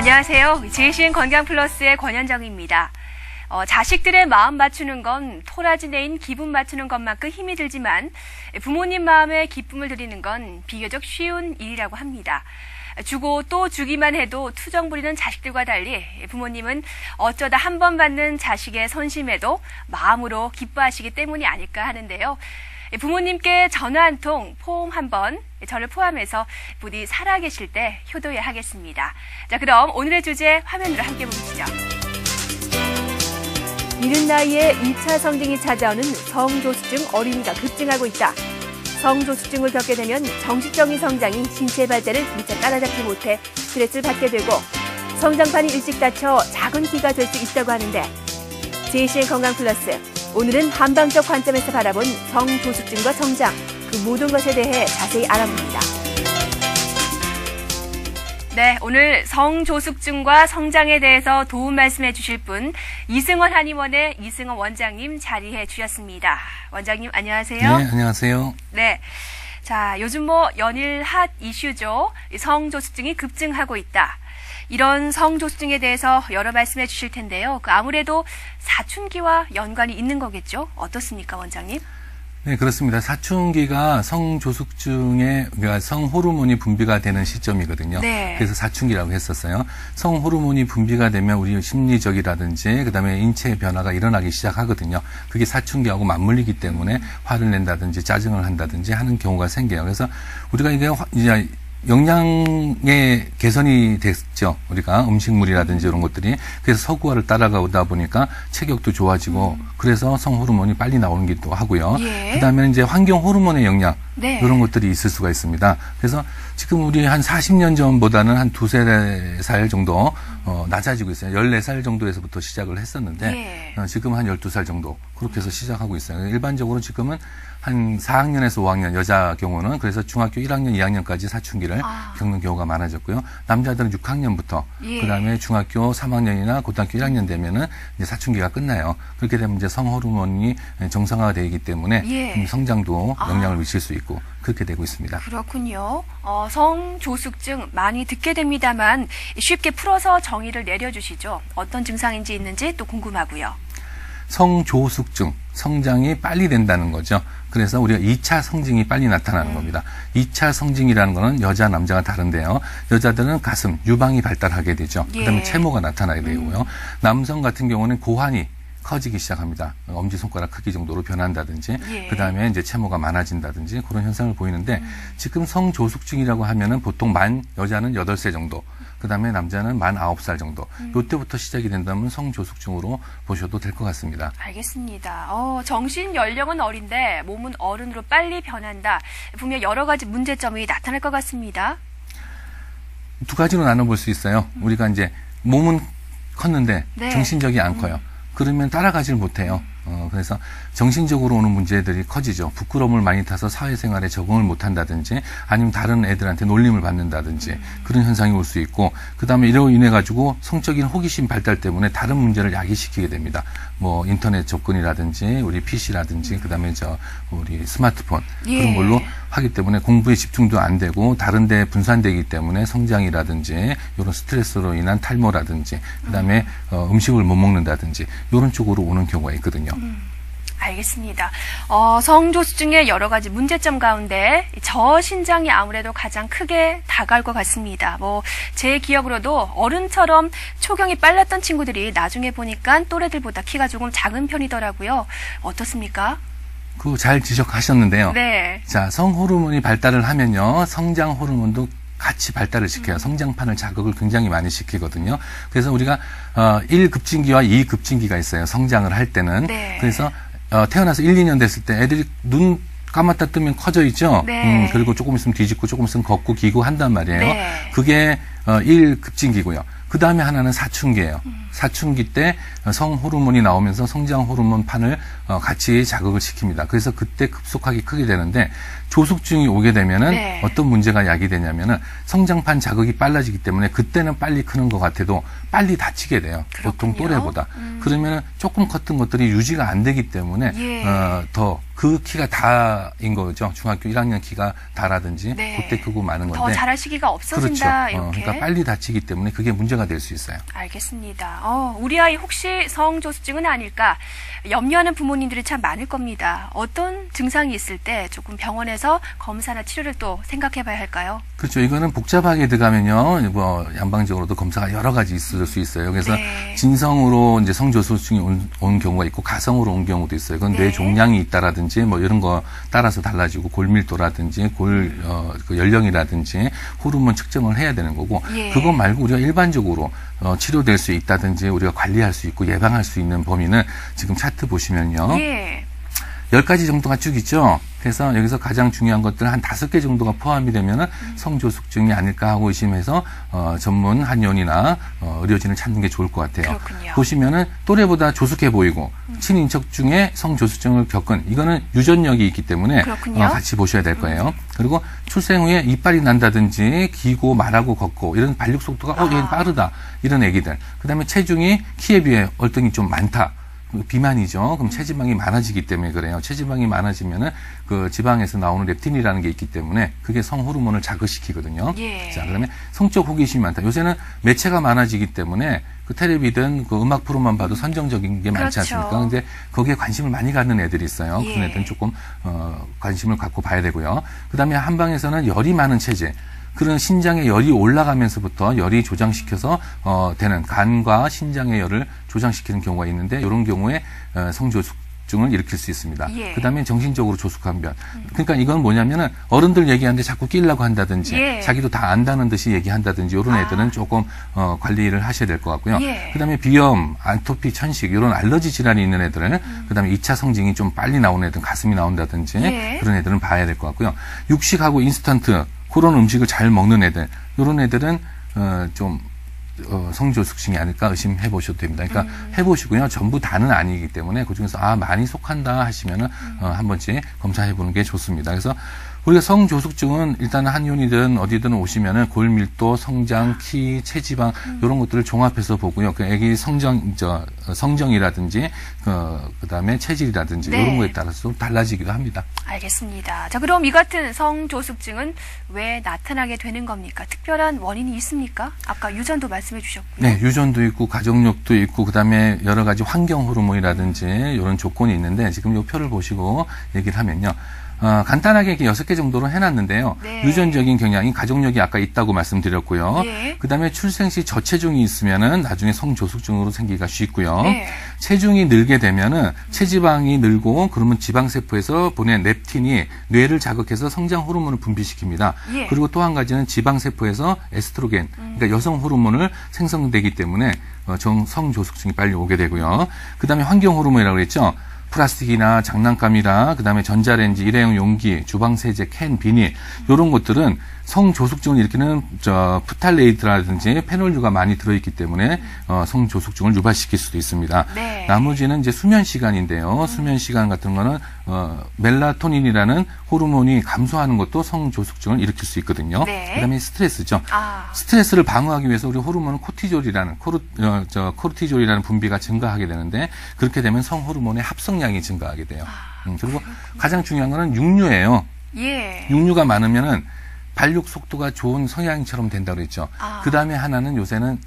안녕하세요. 제이신 건강플러스의 권현정입니다. 자식들의 마음 맞추는 건 토라지 내인 기분 맞추는 것만큼 힘이 들지만 부모님 마음에 기쁨을 드리는 건 비교적 쉬운 일이라고 합니다. 주고 또 주기만 해도 투정 부리는 자식들과 달리 부모님은 어쩌다 한 번 받는 자식의 선심에도 마음으로 기뻐하시기 때문이 아닐까 하는데요. 부모님께 전화 한 통, 포옹 한 번, 저를 포함해서 부디 살아계실 때 효도해야 하겠습니다. 자, 그럼 오늘의 주제 화면으로 함께 보시죠. 이른 나이에 2차 성징이 찾아오는 성조숙증 어린이가 급증하고 있다. 성조숙증을 겪게 되면 정신적인 성장이 신체 발달을 미처 따라잡지 못해 스트레스를 받게 되고 성장판이 일찍 닫혀 작은 키가 될 수 있다고 하는데 제이신 건강플러스 오늘은 한방적 관점에서 바라본 성조숙증과 성장 그 모든 것에 대해 자세히 알아봅니다. 네, 오늘 성조숙증과 성장에 대해서 도움 말씀해 주실 분 이승원 한의원의 이승원 원장님 자리해 주셨습니다. 원장님 안녕하세요. 네, 안녕하세요. 네, 자 요즘 연일 핫 이슈죠. 성조숙증이 급증하고 있다. 이런 성조숙증에 대해서 여러 말씀해 주실 텐데요. 아무래도 사춘기와 연관이 있는 거겠죠? 어떻습니까, 원장님? 네, 그렇습니다. 사춘기가 성조숙증의 그러니까 성호르몬이 분비가 되는 시점이거든요. 네. 그래서 사춘기라고 했었어요. 성호르몬이 분비가 되면 우리 심리적이라든지 그다음에 인체 변화가 일어나기 시작하거든요. 그게 사춘기하고 맞물리기 때문에 화를 낸다든지 짜증을 한다든지 하는 경우가 생겨요. 그래서 우리가 이게 이제 영양의 개선이 됐죠. 우리가 음식물이라든지 이런 것들이. 그래서 서구화를 따라가다 보니까 체격도 좋아지고 그래서 성호르몬이 빨리 나오기도 하고요. 예. 그다음에 이제 환경 호르몬의 영향 네. 이런 것들이 있을 수가 있습니다. 그래서 지금 우리 한 40년 전보다는 한 두세 살 정도 낮아지고 있어요. 14살 정도에서부터 시작을 했었는데 예. 지금 한 12살 정도 그렇게 해서 시작하고 있어요. 일반적으로 지금은 한 4학년에서 5학년 여자 경우는 그래서 중학교 1학년, 2학년까지 사춘기를 겪는 경우가 많아졌고요. 남자들은 6학년부터 예. 그다음에 중학교 3학년이나 고등학교 1학년 되면은 이제 사춘기가 끝나요. 그렇게 되면 이제 성호르몬이 정상화가 되기 때문에 예. 성장도 영향을 미칠 수 있고 그렇게 되고 있습니다. 그렇군요. 성조숙증 많이 듣게 됩니다만 쉽게 풀어서 정의를 내려주시죠. 어떤 증상인지 있는지 또 궁금하고요. 성조숙증, 성장이 빨리 된다는 거죠. 그래서 우리가 2차 성징이 빨리 나타나는 겁니다. 2차 성징이라는 거는 여자, 남자가 다른데요. 여자들은 가슴, 유방이 발달하게 되죠. 예. 그다음에 채모가 나타나게 되고요. 남성 같은 경우는 고환이 커지기 시작합니다. 엄지손가락 크기 정도로 변한다든지, 예. 그다음에 이제 채모가 많아진다든지 그런 현상을 보이는데 지금 성조숙증이라고 하면은 보통 여자는 8세 정도, 그다음에 남자는 만 9살 정도. 이때부터 시작이 된다면 성조숙증으로 보셔도 될 것 같습니다. 알겠습니다. 정신 연령은 어린데 몸은 어른으로 빨리 변한다. 분명 여러 가지 문제점이 나타날 것 같습니다. 두 가지로 나눠볼 수 있어요. 우리가 이제 몸은 컸는데 네. 정신적이 안 커요. 그러면 따라가질 못해요. 그래서 정신적으로 오는 문제들이 커지죠. 부끄러움을 많이 타서 사회생활에 적응을 못한다든지 아니면 다른 애들한테 놀림을 받는다든지 그런 현상이 올 수 있고 그다음에 이로 인해 가지고 성적인 호기심 발달 때문에 다른 문제를 야기시키게 됩니다. 뭐 인터넷 접근이라든지 우리 PC라든지 그다음에 우리 스마트폰 예. 그런 걸로 하기 때문에 공부에 집중도 안 되고 다른 데 분산되기 때문에 성장이라든지 이런 스트레스로 인한 탈모라든지 그다음에 음식을 못 먹는다든지 이런 쪽으로 오는 경우가 있거든요. 알겠습니다. 성조숙증의 여러 가지 문제점 가운데 저신장이 아무래도 가장 크게 다가올 것 같습니다. 제 기억으로도 어른처럼 초경이 빨랐던 친구들이 나중에 보니까 또래들보다 키가 조금 작은 편이더라고요. 어떻습니까? 그거 잘 지적하셨는데요. 네. 자, 성호르몬이 발달을 하면요. 성장 호르몬도 같이 발달을 시켜요. 성장판을 자극을 굉장히 많이 시키거든요. 그래서 우리가 1급진기와 2급진기가 있어요. 성장을 할 때는. 네. 그래서 태어나서 1, 2년 됐을 때 애들이 눈 감았다 뜨면 커져 있죠. 네. 그리고 조금 있으면 뒤집고 조금 있으면 걷고 기고 한단 말이에요. 네. 그게 1급진기고요. 그 다음에 하나는 사춘기예요. 사춘기 때 성호르몬이 나오면서 성장 호르몬 판을 같이 자극을 시킵니다. 그래서 그때 급속하게 크게 되는데 조숙증이 오게 되면은 네. 어떤 문제가 야기되냐면은 성장판 자극이 빨라지기 때문에 그때는 빨리 크는 것 같아도 빨리 다치게 돼요. 그렇군요. 보통 또래보다. 그러면은 조금 컸던 것들이 유지가 안 되기 때문에 예. 더 그 키가 다인 거죠. 중학교 1학년 키가 다라든지 네. 그때 크고 많은 건데. 더 자랄 시기가 없어진다. 그렇죠. 이렇게. 그러니까 빨리 다치기 때문에 그게 문제가 될 수 있어요. 알겠습니다. 우리 아이 혹시 성조숙증은 아닐까 염려하는 부모님들이 참 많을 겁니다. 어떤 증상이 있을 때 조금 병원에서 검사나 치료를 또 생각해 봐야 할까요? 그렇죠. 이거는 복잡하게 들어가면요, 뭐 양방적으로도 검사가 여러 가지 있을 수 있어요. 그래서 네. 진성으로 이제 성조숙증이 온 경우가 있고 가성으로 온 경우도 있어요. 그건 네. 뇌 종양이 있다라든지 뭐 이런 거 따라서 달라지고 골밀도라든지 그 연령이라든지 호르몬 측정을 해야 되는 거고 예. 그것 말고 우리가 일반적으로 치료될 수 있다든지 우리가 관리할 수 있고 예방할 수 있는 범위는 지금 차트 보시면요. 예. 10가지 정도가 쭉 있죠. 그래서 여기서 가장 중요한 것들 한 5개 정도가 포함이 되면은 성조숙증이 아닐까 하고 의심해서 전문 한의원이나 의료진을 찾는 게 좋을 것 같아요. 그렇군요. 보시면은 또래보다 조숙해 보이고 친인척 중에 성조숙증을 겪은 이거는 유전력이 있기 때문에 그렇군요. 같이 보셔야 될 거예요. 그리고 출생 후에 이빨이 난다든지 기고 말하고 걷고 이런 발육 속도가 얘는 빠르다 이런 애기들. 그다음에 체중이 키에 비해 얼등이 좀 많다. 비만이죠. 그럼 체지방이 많아지기 때문에 그래요. 체지방이 많아지면은 그 지방에서 나오는 렙틴이라는 게 있기 때문에 그게 성 호르몬을 자극시키거든요. 예. 자, 그다음에 성적 호기심이 많다. 요새는 매체가 많아지기 때문에 그 텔레비든 그 음악 프로만 봐도 선정적인 게 많지 그렇죠. 않습니까? 근데 거기에 관심을 많이 갖는 애들이 있어요. 예. 그런 애들은 조금 관심을 갖고 봐야 되고요. 그다음에 한방에서는 열이 많은 체질. 그런 신장의 열이 올라가면서부터 열이 조장시켜서 되는 간과 신장의 열을 조장시키는 경우가 있는데 이런 경우에 성조숙증을 일으킬 수 있습니다. 예. 그다음에 정신적으로 조숙한 변. 그러니까 이건 뭐냐면은 어른들 얘기하는데 자꾸 끼려고 한다든지 예. 자기도 다 안다는 듯이 얘기한다든지 이런 애들은 조금 관리를 하셔야 될 것 같고요. 예. 그다음에 비염, 아토피, 천식 이런 알러지 질환이 있는 애들은 그다음에 2차 성징이 좀 빨리 나오는 애들은 가슴이 나온다든지 예. 그런 애들은 봐야 될 것 같고요. 육식하고 인스턴트 그런 음식을 잘 먹는 애들, 이런 애들은 성조숙증이 아닐까 의심해 보셔도 됩니다. 그러니까 해보시고요. 전부 다는 아니기 때문에 그 중에서 많이 속한다 하시면은 한 번씩 검사해 보는 게 좋습니다. 그래서 우리가 성조숙증은 일단 한의원이든 어디든 오시면은 골밀도, 성장, 키, 체지방 이런 것들을 종합해서 보고요. 그 아기 성정이라든지 그다음에 체질이라든지 네. 이런 거에 따라서 달라지기도 합니다. 알겠습니다. 자, 그럼 이 같은 성조숙증은 왜 나타나게 되는 겁니까? 특별한 원인이 있습니까? 아까 유전도 말씀해 주셨고요. 네, 유전도 있고 가족력도 있고 그다음에 여러 가지 환경 호르몬이라든지 이런 조건이 있는데 지금 이 표를 보시고 얘기를 하면요. 간단하게 이렇게 6개 정도로 해놨는데요. 네. 유전적인 경향이 가족력이 아까 있다고 말씀드렸고요. 예. 그다음에 출생 시 저체중이 있으면은 나중에 성조숙증으로 생기기가 쉽고요. 네. 체중이 늘게 되면은 체지방이 늘고 그러면 지방세포에서 보낸 렙틴이 뇌를 자극해서 성장 호르몬을 분비시킵니다. 예. 그리고 또 한 가지는 지방세포에서 에스트로겐, 그러니까 여성 호르몬을 생성되기 때문에 성조숙증이 빨리 오게 되고요. 그다음에 환경 호르몬이라고 그랬죠. 플라스틱이나 장난감이나 그다음에 전자레인지, 일회용 용기, 주방세제, 캔, 비닐 이런 것들은 성조숙증을 일으키는 프탈레이드라든지 페놀류가 많이 들어있기 때문에 성조숙증을 유발시킬 수도 있습니다. 네. 나머지는 이제 수면 시간인데요. 수면 시간 같은 거는 멜라토닌이라는 호르몬이 감소하는 것도 성조숙증을 일으킬 수 있거든요. 네. 그다음에 스트레스죠. 아. 스트레스를 방어하기 위해서 우리 호르몬은 코르티졸이라는 분비가 증가하게 되는데 그렇게 되면 성호르몬의 합성량이 증가하게 돼요. 그리고 가장 중요한 거는 육류예요. 예. 육류가 많으면은 발육 속도가 좋은 성향처럼 된다고 그랬죠. 그 다음에 하나는 요새는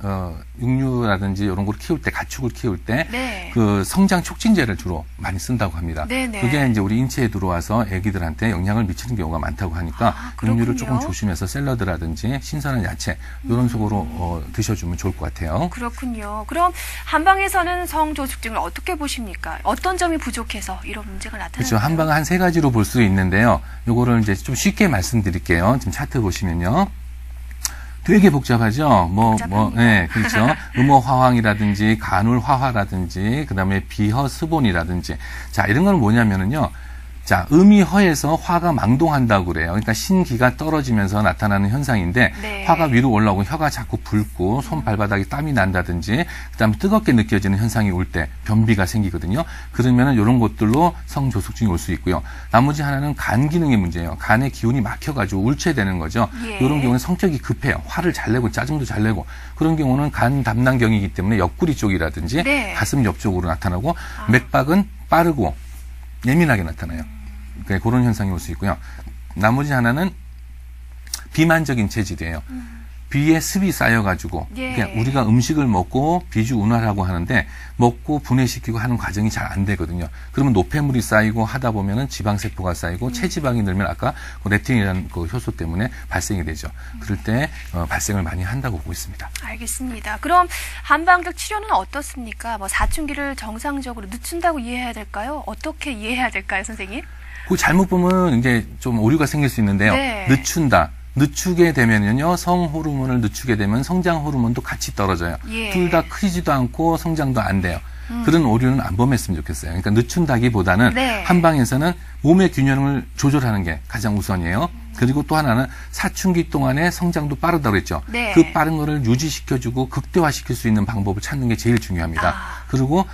육류라든지 이런 걸 키울 때, 가축을 키울 때 네. 그 성장 촉진제를 주로 많이 쓴다고 합니다. 네네. 그게 이제 우리 인체에 들어와서 애기들한테 영향을 미치는 경우가 많다고 하니까 육류를 조금 조심해서 샐러드라든지 신선한 야채 이런 속으로 드셔주면 좋을 것 같아요. 그렇군요. 그럼 한방에서는 성조숙증을 어떻게 보십니까? 어떤 점이 부족해서 이런 문제가 나타나요? 그렇죠. 한방은 한 3가지로 볼 수 있는데요. 요거를 이제 좀 쉽게 말씀드릴게요. 지금 차트 보시면요. 되게 복잡하죠. 네, 그렇죠. 음호화황이라든지 간울화화라든지 그다음에 비허스본이라든지 자 이런 건 뭐냐면은요. 자, 음이 허에서 화가 망동한다고 그래요. 그러니까 신기가 떨어지면서 나타나는 현상인데 네. 화가 위로 올라오고 혀가 자꾸 붉고 손 발바닥에 땀이 난다든지 그다음에 뜨겁게 느껴지는 현상이 올 때 변비가 생기거든요. 그러면은 이런 것들로 성조숙증이 올 수 있고요. 나머지 하나는 간 기능의 문제예요. 간의 기운이 막혀가지고 울체되는 거죠. 예. 이런 경우는 성격이 급해요. 화를 잘 내고 짜증도 잘 내고 그런 경우는 간 담낭경이기 때문에 옆구리 쪽이라든지 네. 가슴 옆쪽으로 나타나고 맥박은 빠르고 예민하게 나타나요. 그런 현상이 올 수 있고요. 나머지 하나는 비만적인 체질이에요. 비에 습이 쌓여가지고 예. 그러니까 우리가 음식을 먹고 비주운하라고 하는데 먹고 분해시키고 하는 과정이 잘 안 되거든요. 그러면 노폐물이 쌓이고 하다 보면은 지방세포가 쌓이고 체지방이 늘면 아까 그 렙틴이라는 그 효소 때문에 발생이 되죠. 그럴 때 발생을 많이 한다고 보고 있습니다. 알겠습니다. 그럼 한방적 치료는 어떻습니까? 뭐 사춘기를 정상적으로 늦춘다고 이해해야 될까요? 어떻게 이해해야 될까요, 선생님? 그 잘못 보면 이제 좀 오류가 생길 수 있는데요. 네. 늦춘다. 늦추게 되면요, 성 호르몬을 늦추게 되면 성장 호르몬도 같이 떨어져요. 예. 둘 다 크지도 않고 성장도 안 돼요. 그런 오류는 안 범했으면 좋겠어요. 그러니까 늦춘다기보다는 네. 한방에서는 몸의 균형을 조절하는 게 가장 우선이에요. 그리고 또 하나는 사춘기 동안에 성장도 빠르다고 했죠. 네. 그 빠른 거를 유지시켜주고 극대화시킬 수 있는 방법을 찾는 게 제일 중요합니다. 아. 그리고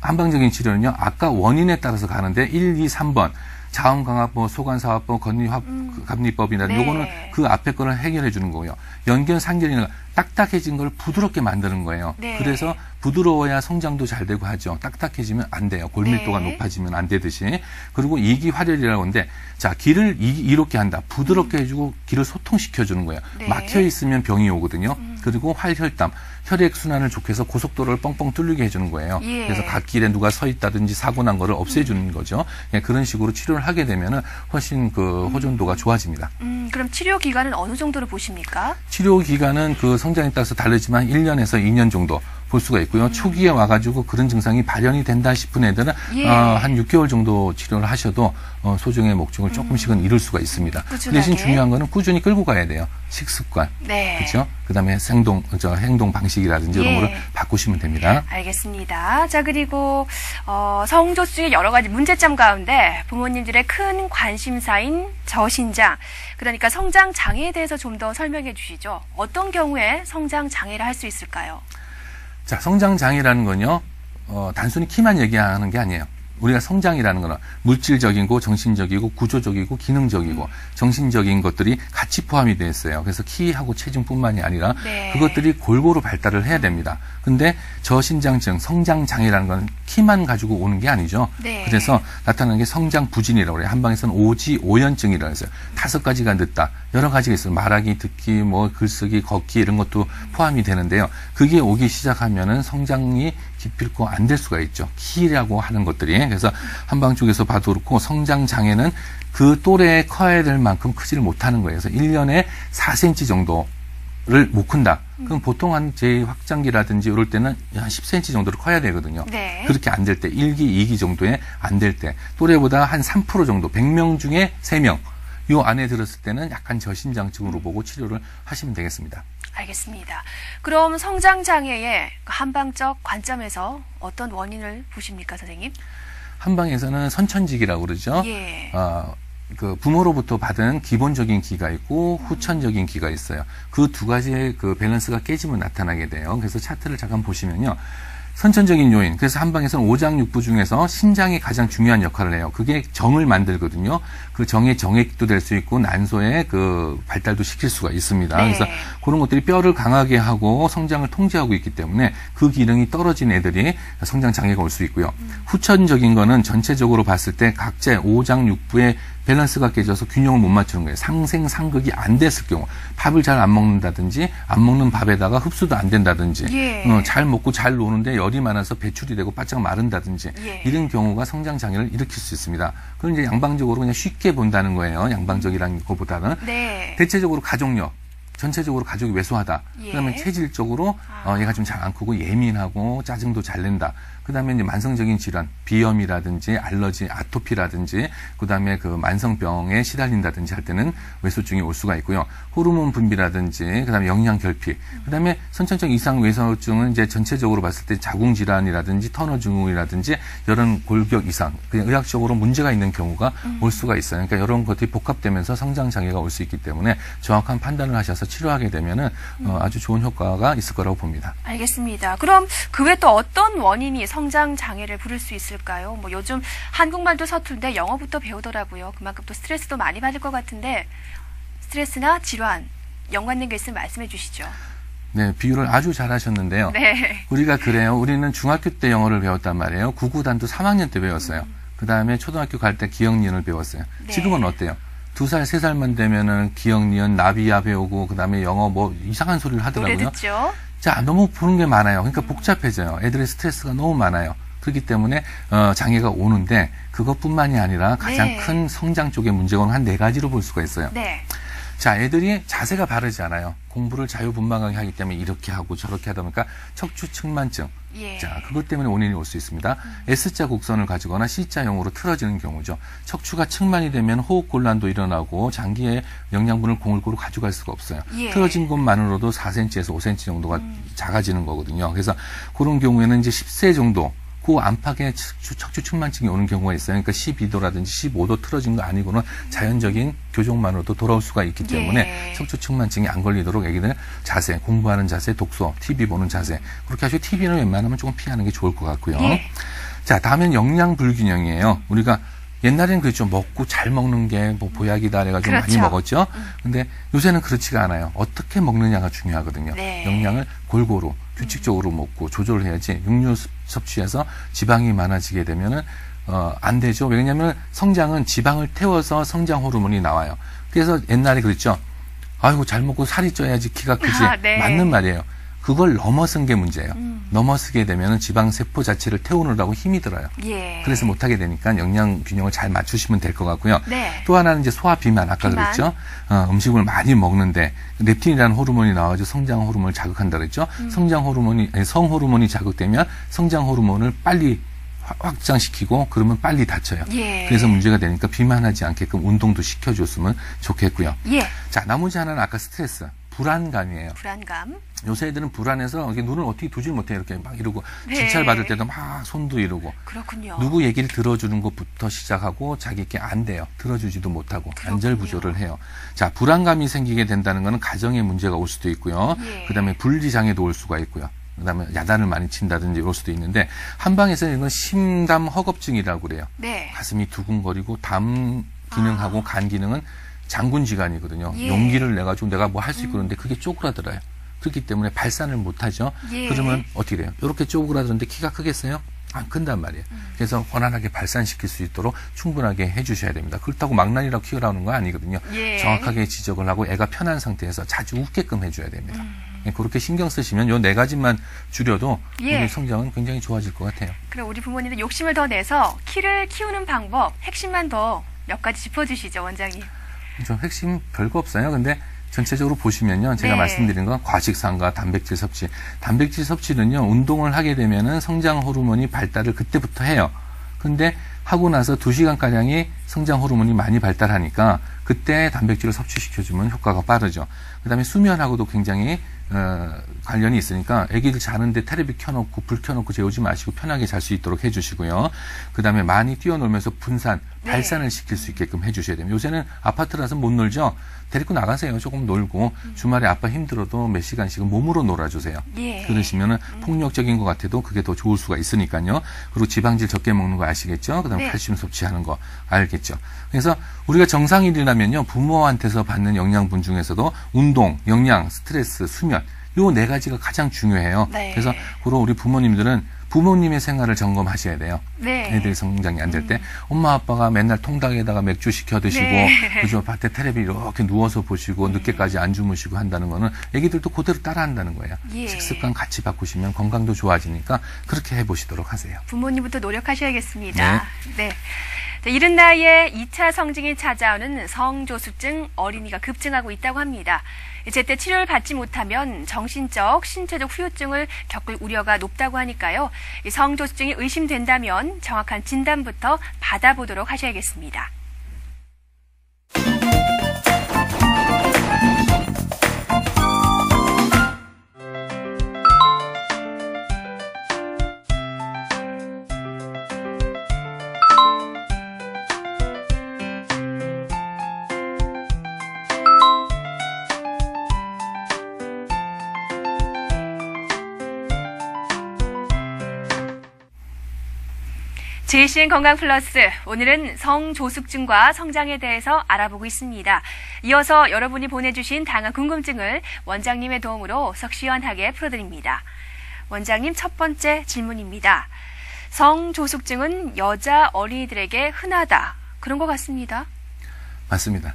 한방적인 치료는요, 아까 원인에 따라서 가는데 1, 2, 3번 자원강화법, 소관사화법, 건립합리법이라든지 네. 요거는 그 앞에 거를 해결해 주는 거고요. 연견상견이나 딱딱해진 걸 부드럽게 만드는 거예요. 네. 그래서 부드러워야 성장도 잘 되고 하죠. 딱딱해지면 안 돼요. 골밀도가 네. 높아지면 안 되듯이. 그리고 이기활혈이라고 하는데, 자, 기를 이롭게 한다. 부드럽게 해주고 기를 소통시켜 주는 거예요. 네. 막혀 있으면 병이 오거든요. 그리고 활혈담, 혈액 순환을 좋게 해서 고속도로를 뻥뻥 뚫리게 해주는 거예요. 예. 그래서 갓길에 누가 서 있다든지 사고 난 거를 없애주는 거죠. 그런 식으로 치료를 하게 되면은 훨씬 그 호전도가 좋아집니다. 그럼 치료 기간은 어느 정도로 보십니까? 치료 기간은 그 성장에 따라서 다르지만 1년에서 2년 정도 볼 수가 있고요. 초기에 와가지고 그런 증상이 발현이 된다 싶은 애들은 예. 한 6개월 정도 치료를 하셔도 소정의 목적을 조금씩은 이룰 수가 있습니다. 꾸준하게. 대신 중요한 거는 꾸준히 끌고 가야 돼요. 식습관, 네. 그렇죠? 그다음에 행동 방식이라든지 이런 예. 거를 바꾸시면 됩니다. 알겠습니다. 자, 그리고 성조증의 여러 가지 문제점 가운데 부모님들의 큰 관심사인 저신장, 그러니까 성장 장애에 대해서 좀 더 설명해 주시죠. 어떤 경우에 성장 장애를 할 수 있을까요? 자, 성장 장애라는 건요, 단순히 키만 얘기하는 게 아니에요. 우리가 성장이라는 거는 물질적이고 정신적이고 구조적이고 기능적이고 정신적인 것들이 같이 포함이 되어 있어요. 그래서 키하고 체중뿐만이 아니라 네. 그것들이 골고루 발달을 해야 됩니다. 근데 저신장증, 성장 장애라는 건 키만 가지고 오는 게 아니죠. 네. 그래서 나타나는 게 성장 부진이라고 그래요. 한방에서는 오지오연증이라고 해서요. 5가지가 늦다. 여러 가지가 있어요. 말하기, 듣기, 뭐 글쓰기, 걷기 이런 것도 포함이 되는데요. 그게 오기 시작하면은 성장이 기필코 안 될 수가 있죠. 키라고 하는 것들이. 그래서 한방 쪽에서 봐도 그렇고 성장 장애는 그 또래에 커야 될 만큼 크지를 못하는 거예요. 그래서 1년에 4cm 정도를 못 큰다. 그럼 보통 한 제 확장기라든지 이럴 때는 한 10cm 정도로 커야 되거든요. 네. 그렇게 안 될 때, 1기, 2기 정도에 안 될 때, 또래보다 한 3% 정도, 100명 중에 3명, 요 안에 들었을 때는 약간 저신장증으로 보고 치료를 하시면 되겠습니다. 알겠습니다. 그럼 성장 장애의 한방적 관점에서 어떤 원인을 보십니까, 선생님? 한방에서는 선천직이라고 그러죠. 예. 그 부모로부터 받은 기본적인 기가 있고 후천적인 기가 있어요. 그 두 가지의 그 밸런스가 깨지면 나타나게 돼요. 그래서 차트를 잠깐 보시면요. 선천적인 요인. 그래서 한방에서는 오장육부 중에서 신장이 가장 중요한 역할을 해요. 그게 정을 만들거든요. 그 정의 정액도 될 수 있고 난소의 그 발달도 시킬 수가 있습니다. 네. 그래서 그런 것들이 뼈를 강하게 하고 성장을 통제하고 있기 때문에 그 기능이 떨어진 애들이 성장 장애가 올 수 있고요. 후천적인 거는 전체적으로 봤을 때 각자의 오장육부의 밸런스가 깨져서 균형을 못 맞추는 거예요. 상생상극이 안 됐을 경우 밥을 잘 안 먹는다든지 안 먹는 밥에다가 흡수도 안 된다든지 예. 잘 먹고 잘 노는데 열이 많아서 배출이 되고 바짝 마른다든지 예. 이런 경우가 성장 장애를 일으킬 수 있습니다. 그건 이제 양방적으로 그냥 쉽게 본다는 거예요. 양방적이라는 것보다는 네. 대체적으로 가족력 전체적으로 가족이 왜소하다. 예. 그다음에 체질적으로 얘가 좀 잘 안 크고 예민하고 짜증도 잘 낸다. 그다음에 이제 만성적인 질환, 비염이라든지 알러지, 아토피라든지 그다음에 그 만성병에 시달린다든지 할 때는 외소증이 올 수가 있고요. 호르몬 분비라든지 그다음에 영양 결핍, 그다음에 선천적 이상 외소증은 이제 전체적으로 봤을 때 자궁 질환이라든지 터너 증후이라든지 이런 골격 이상, 그냥 의학적으로 문제가 있는 경우가 올 수가 있어요. 그러니까 이런 것들이 복합되면서 성장 장애가 올 수 있기 때문에 정확한 판단을 하셔서 치료하게 되면은 아주 좋은 효과가 있을 거라고 봅니다. 알겠습니다. 그럼 그 외 또 어떤 원인이 성장 장애를 부를 수 있을까요? 뭐 요즘 한국말도 서툴인데 영어부터 배우더라고요. 그만큼 또 스트레스도 많이 받을 것 같은데 스트레스나 질환 연관된 게 있으면 말씀해 주시죠. 네, 비유를 아주 잘 하셨는데요. 네. 우리가 그래요. 우리는 중학교 때 영어를 배웠단 말이에요. 구구단도 3학년 때 배웠어요. 그다음에 초등학교 갈 때 기억 니은을 배웠어요. 네. 지금은 어때요? 2살, 3살만 되면은 기억 니은, 나비야 배우고 그다음에 영어 뭐 이상한 소리를 하더라고요. 노래 듣죠. 자, 너무 보는 게 많아요. 그러니까 복잡해져요. 애들의 스트레스가 너무 많아요. 그렇기 때문에 장애가 오는데 그것뿐만이 아니라 가장 네. 큰 성장 쪽의 문제는 한 4가지로 볼 수가 있어요. 네. 자, 애들이 자세가 바르지 않아요. 공부를 자유분방하게 하기 때문에 이렇게 하고 저렇게 하다 보니까 척추측만증. 예. 자, 그것 때문에 원인이 올 수 있습니다. S자 곡선을 가지거나 C자형으로 틀어지는 경우죠. 척추가 측만이 되면 호흡곤란도 일어나고 장기에 영양분을 골고루 가져갈 수가 없어요. 예. 틀어진 것만으로도 4cm에서 5cm 정도가 작아지는 거거든요. 그래서 그런 경우에는 이제 10세 정도 그 안팎에 척추 측만증이 오는 경우가 있어요. 그러니까 12도라든지 15도 틀어진 거 아니고는 자연적인 교정만으로도 돌아올 수가 있기 때문에 예. 척추 측만증이 안 걸리도록 애기들 자세, 공부하는 자세, 독서, TV 보는 자세 그렇게 하시고 TV는 웬만하면 조금 피하는 게 좋을 것 같고요. 예. 자, 다음엔 영양 불균형이에요. 우리가 옛날에는 그랬죠. 먹고 잘 먹는 게 뭐 보약이다 그래가지고 그렇죠. 많이 먹었죠. 근데 요새는 그렇지가 않아요. 어떻게 먹느냐가 중요하거든요. 네. 영양을 골고루 규칙적으로 먹고 조절해야지 육류 섭취해서 지방이 많아지게 되면은 안 되죠. 왜냐하면 성장은 지방을 태워서 성장 호르몬이 나와요. 그래서 옛날에 그랬죠. 아이고 잘 먹고 살이 쪄야지 키가 크지. 아, 네. 맞는 말이에요. 그걸 넘어선 게 문제예요. 넘어서게 되면은 지방 세포 자체를 태우느라고 힘이 들어요. 예. 그래서 못하게 되니까 영양 균형을 잘 맞추시면 될 것 같고요. 네. 또 하나는 이제 소화 비만 아까 비만. 그랬죠. 음식을 많이 먹는데 렙틴이라는 호르몬이 나와서 성장 호르몬을 자극한다 그랬죠. 성장 호르몬이 성 호르몬이 자극되면 성장 호르몬을 빨리 확장시키고 그러면 빨리 다쳐요. 예. 그래서 문제가 되니까 비만하지 않게끔 운동도 시켜줬으면 좋겠고요. 예. 자, 나머지 하나는 아까 스트레스, 불안감이에요. 불안감. 요새 애들은 불안해서 이렇게 눈을 어떻게 두질 못해 이렇게 막 이러고 네. 진찰 받을 때도 막 손도 이러고 그렇군요. 누구 얘기를 들어주는 것부터 시작하고 자기께 안 돼요. 들어주지도 못하고 그렇군요. 안절부절을 해요. 자, 불안감이 생기게 된다는 것은 가정에 문제가 올 수도 있고요. 예. 그다음에 분리장애도 올 수가 있고요. 그다음에 야단을 많이 친다든지 이럴 수도 있는데 한방에서는 이건 심담 허겁증이라고 그래요. 네. 가슴이 두근거리고 담 기능하고 간 기능은 장군지간이거든요. 예. 용기를 내가지고 내가 뭐 할 수 있고 그런데 그게 쪼그라들어요. 그렇기 때문에 발산을 못하죠. 예. 그러면 어떻게 돼요? 이렇게 쪼그라드는데 키가 크겠어요? 안 큰단 말이에요. 그래서 원활하게 발산시킬 수 있도록 충분하게 해주셔야 됩니다. 그렇다고 망나니라고 키우라는 거 아니거든요. 예. 정확하게 지적을 하고 애가 편한 상태에서 자주 웃게끔 해줘야 됩니다. 그렇게 신경 쓰시면 요 4가지만 줄여도 예. 우리 성장은 굉장히 좋아질 것 같아요. 그럼 우리 부모님들 욕심을 더 내서 키를 키우는 방법, 핵심만 더 몇 가지 짚어주시죠, 원장님. 좀 핵심 별거 없어요. 근데 전체적으로 보시면요. 제가 네. 말씀드린 건 과식상과 단백질 섭취. 단백질 섭취는요. 운동을 하게 되면은 성장 호르몬이 발달을 그때부터 해요. 근데 하고 나서 2시간가량이 성장 호르몬이 많이 발달하니까 그때 단백질을 섭취시켜주면 효과가 빠르죠. 그 다음에 수면하고도 굉장히 관련이 있으니까 아기들 자는데 텔레비 켜놓고 불 켜놓고 재우지 마시고 편하게 잘 수 있도록 해주시고요. 그 다음에 많이 뛰어놀면서 분산, 네. 발산을 시킬 수 있게끔 해주셔야 됩니다. 요새는 아파트라서 못 놀죠. 데리고 나가세요. 조금 놀고 주말에 아빠 힘들어도 몇 시간씩은 몸으로 놀아주세요. 예. 그러시면은 폭력적인 것 같아도 그게 더 좋을 수가 있으니까요. 그리고 지방질 적게 먹는 거 아시겠죠? 그다음에 네. 칼슘 섭취하는 거 알겠죠? 그래서 우리가 정상인이라면요, 부모한테서 받는 영양분 중에서도 운동, 영양, 스트레스, 수면 요 4가지가 가장 중요해요. 네. 그래서 그런 우리 부모님들은 부모님의 생활을 점검하셔야 돼요. 네. 애들이 성장이 안 될 때 엄마 아빠가 맨날 통닭에다가 맥주 시켜 드시고 네. 그죠 밭에 텔레비 이렇게 누워서 보시고 늦게까지 안 주무시고 한다는 거는 애기들도 그대로 따라한다는 거예요. 예. 식습관 같이 바꾸시면 건강도 좋아지니까 그렇게 해보시도록 하세요. 부모님부터 노력하셔야겠습니다. 네. 자, 이른 나이에 2차 성징이 찾아오는 성조숙증 어린이가 급증하고 있다고 합니다. 제때 치료를 받지 못하면 정신적, 신체적 후유증을 겪을 우려가 높다고 하니까요. 이 성조숙증이 의심된다면 정확한 진단부터 받아보도록 하셔야겠습니다. JCN 건강 플러스, 오늘은 성조숙증과 성장에 대해서 알아보고 있습니다. 이어서 여러분이 보내주신 다양한 궁금증을 원장님의 도움으로 속 시원하게 풀어드립니다. 원장님, 첫 번째 질문입니다. 성조숙증은 여자 어린이들에게 흔하다. 그런 것 같습니다. 맞습니다.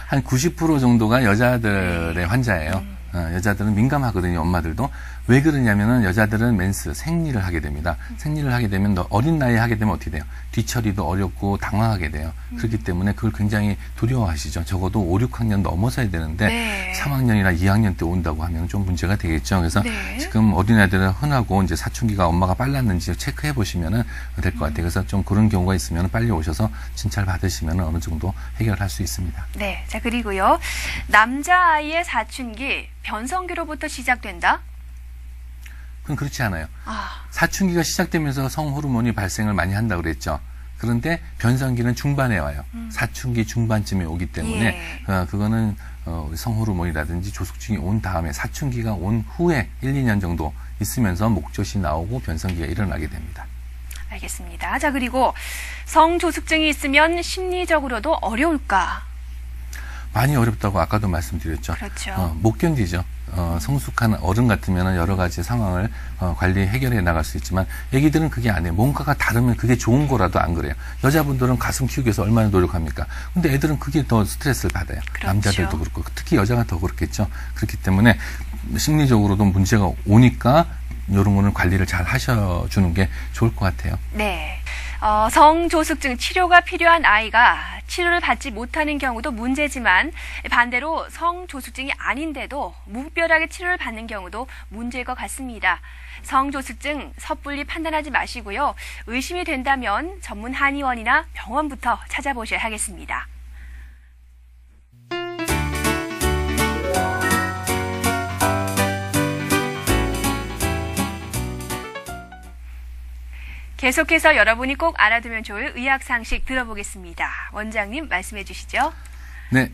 한 90% 정도가 여자들의 환자예요. 여자들은 민감하거든요, 엄마들도. 왜 그러냐면은 여자들은 맨스, 생리를 하게 됩니다. 생리를 하게 되면 어린 나이에 하게 되면 어떻게 돼요? 뒤처리도 어렵고 당황하게 돼요. 그렇기 때문에 그걸 굉장히 두려워하시죠. 적어도 5, 6학년 넘어서야 되는데 네. 3학년이나 2학년 때 온다고 하면 좀 문제가 되겠죠. 그래서 네. 지금 어린애들은 흔하고 이제 사춘기가 엄마가 빨랐는지 체크해 보시면은 될 것 같아요. 그래서 좀 그런 경우가 있으면 빨리 오셔서 진찰 받으시면 어느 정도 해결할 수 있습니다. 네. 자, 그리고요. 남자아이의 사춘기, 변성기로부터 시작된다? 그건 그렇지 않아요. 사춘기가 시작되면서 성호르몬이 발생을 많이 한다고 그랬죠. 그런데 변성기는 중반에 와요. 사춘기 중반쯤에 오기 때문에 그거는 성호르몬이라든지 조숙증이 온 다음에 사춘기가 온 후에 1, 2년 정도 있으면서 목젖이 나오고 변성기가 일어나게 됩니다. 알겠습니다. 자, 그리고 성조숙증이 있으면 심리적으로도 어려울까? 많이 어렵다고 아까도 말씀드렸죠. 그렇죠. 못 견디죠. 성숙한 어른 같으면 여러 가지 상황을 관리, 해결해 나갈 수 있지만 애기들은 그게 아니에요. 뭔가가 다르면 그게 좋은 거라도 안 그래요. 여자분들은 가슴 키우기 위해서 얼마나 노력합니까? 근데 애들은 그게 더 스트레스를 받아요. 그렇죠. 남자들도 그렇고 특히 여자가 더 그렇겠죠. 그렇기 때문에 심리적으로도 문제가 오니까 이런 거는 관리를 잘 하셔주는 게 좋을 것 같아요. 네. 성조숙증 치료가 필요한 아이가 치료를 받지 못하는 경우도 문제지만 반대로 성조숙증이 아닌데도 무분별하게 치료를 받는 경우도 문제일 것 같습니다. 성조숙증 섣불리 판단하지 마시고요. 의심이 된다면 전문 한의원이나 병원부터 찾아보셔야 하겠습니다. 계속해서 여러분이 꼭 알아두면 좋을 의학 상식 들어보겠습니다. 원장님 말씀해 주시죠. 네.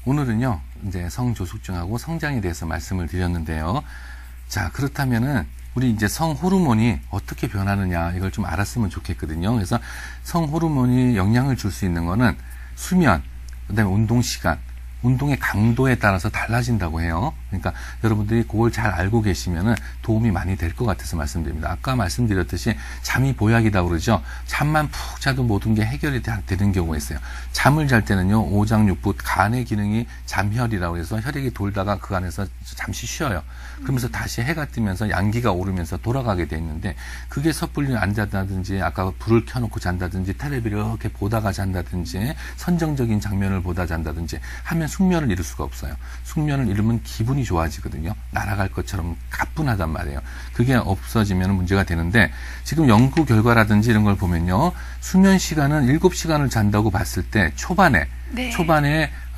오늘은요, 이제 성조숙증하고 성장에 대해서 말씀을 드렸는데요. 자, 그렇다면은 우리 이제 성호르몬이 어떻게 변하느냐 이걸 좀 알았으면 좋겠거든요. 그래서 성호르몬이 영향을 줄 수 있는 거는 수면, 그다음에 운동 시간, 운동의 강도에 따라서 달라진다고 해요. 그러니까 여러분들이 그걸 잘 알고 계시면은 도움이 많이 될 것 같아서 말씀드립니다. 아까 말씀드렸듯이 잠이 보약이다 그러죠. 잠만 푹 자도 모든 게 해결이 되는 경우가 있어요. 잠을 잘 때는요, 오장육부 간의 기능이 잠혈이라고 해서 혈액이 돌다가 그 안에서 잠시 쉬어요. 그러면서 다시 해가 뜨면서 양기가 오르면서 돌아가게 돼 있는데 그게 섣불리 안 잔다든지 아까 불을 켜놓고 잔다든지 텔레비를 이렇게 보다가 잔다든지 선정적인 장면을 보다 잔다든지 하면 숙면을 이룰 수가 없어요. 숙면을 이루면 기분이 좋아지거든요. 날아갈 것처럼 가뿐하단 말이에요. 그게 없어지면 문제가 되는데 지금 연구 결과라든지 이런 걸 보면요. 수면 시간은 7시간을 잔다고 봤을 때 초반에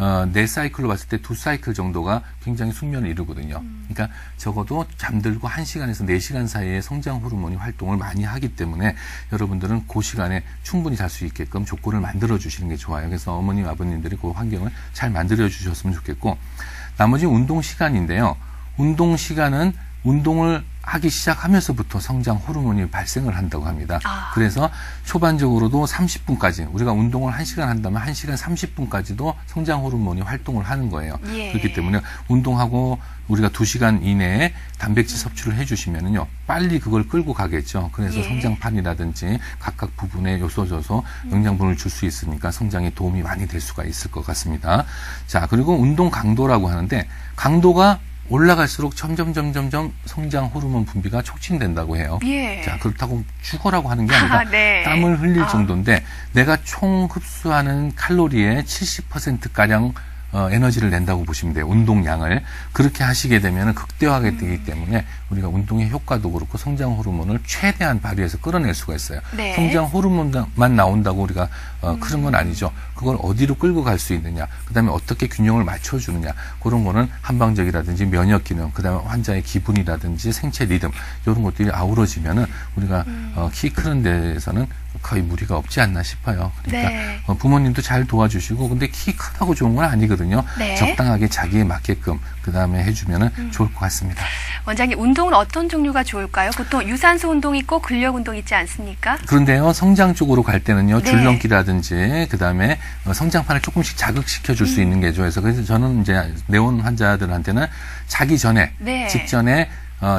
4사이클로 봤을 때 2사이클 정도가 굉장히 숙면을 이루거든요. 그러니까 적어도 잠들고 1시간에서 4시간 사이에 성장 호르몬이 활동을 많이 하기 때문에 여러분들은 그 시간에 충분히 잘 수 있게끔 조건을 만들어 주시는 게 좋아요. 그래서 어머님, 아버님들이 그 환경을 잘 만들어 주셨으면 좋겠고 나머지 운동 시간인데요. 운동 시간은 운동을 하기 시작하면서부터 성장 호르몬이 발생을 한다고 합니다. 그래서 초반적으로도 30분까지 우리가 운동을 1시간 한다면 1시간 30분까지도 성장 호르몬이 활동을 하는 거예요. 그렇기 때문에 운동하고 우리가 2시간 이내에 단백질 섭취를 해주시면은요 빨리 그걸 끌고 가겠죠. 그래서 성장판이라든지 각각 부분에 요소줘서 영양분을 줄 수 있으니까 성장에 도움이 많이 될 수가 있을 것 같습니다. 자, 그리고 운동 강도라고 하는데 강도가 올라갈수록 점점 성장 호르몬 분비가 촉진된다고 해요. 자, 그렇다고 죽어라고 하는 게 아니라 땀을 흘릴 정도인데 내가 총 흡수하는 칼로리의 70%가량 에너지를 낸다고 보시면 돼요. 운동량을. 그렇게 하시게 되면 극대화하게 되기 때문에 우리가 운동의 효과도 그렇고 성장 호르몬을 최대한 발휘해서 끌어낼 수가 있어요. 성장 호르몬만 나온다고 우리가 그런 건 아니죠. 그걸 어디로 끌고 갈 수 있느냐, 그 다음에 어떻게 균형을 맞춰주느냐, 그런 거는 한방적이라든지 면역 기능, 그 다음에 환자의 기분이라든지 생체 리듬, 이런 것들이 아우러지면은 우리가 키 크는 데에서는 거의 무리가 없지 않나 싶어요. 그러니까 부모님도 잘 도와주시고, 근데 키 크다고 좋은 건 아니거든요. 적당하게 자기에 맞게끔 그 다음에 해주면은 좋을 것 같습니다. 원장님, 운동은 어떤 종류가 좋을까요? 보통 유산소 운동 있고 근력 운동 있지 않습니까? 그런데요, 성장 쪽으로 갈 때는요, 줄넘기라든지 그 다음에 성장판을 조금씩 자극시켜 줄 수 있는 게 좋아서 그래서 저는 이제 내온 환자들한테는 자기 전에 직전에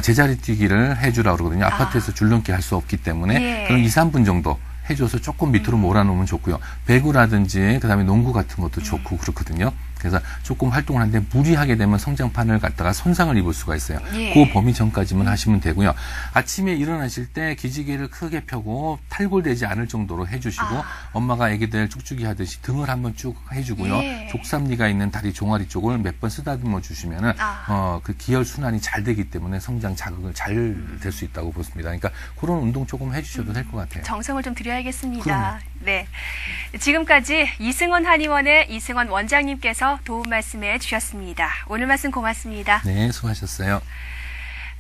제자리 뛰기를 해주라고 그러거든요. 아파트에서 줄넘기 할 수 없기 때문에 예. 그럼 2, 3분 정도 해줘서 조금 밑으로 몰아놓으면 좋고요. 배구라든지 그다음에 농구 같은 것도 좋고 그렇거든요. 그래서 조금 활동을 하는데 무리하게 되면 성장판을 갖다가 손상을 입을 수가 있어요. 예. 그 범위 전까지만 하시면 되고요. 아침에 일어나실 때 기지개를 크게 펴고 탈골되지 않을 정도로 해주시고 엄마가 아기들 쭉쭉이 하듯이 등을 한번 쭉 해주고요. 예. 족삼리가 있는 다리 종아리 쪽을 몇 번 쓰다듬어 주시면은 그 기혈 순환이 잘 되기 때문에 성장 자극을 잘 될 수 있다고 보습니다. 그러니까 그런 운동 조금 해주셔도 될 것 같아요. 정성을 좀 드려야겠습니다. 그럼요. 네. 지금까지 이승원 한의원의 이승원 원장님께서 도움 말씀해 주셨습니다. 오늘 말씀 고맙습니다. 네, 수고하셨어요.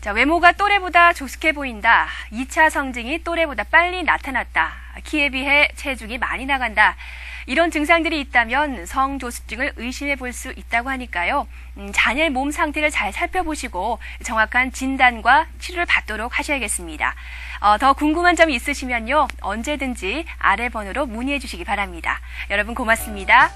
자, 외모가 또래보다 조숙해 보인다. 2차 성징이 또래보다 빨리 나타났다. 키에 비해 체중이 많이 나간다. 이런 증상들이 있다면 성조숙증을 의심해 볼 수 있다고 하니까요. 자녀의 몸 상태를 잘 살펴보시고 정확한 진단과 치료를 받도록 하셔야겠습니다. 더 궁금한 점이 있으시면요. 언제든지 아래 번호로 문의해 주시기 바랍니다. 여러분 고맙습니다.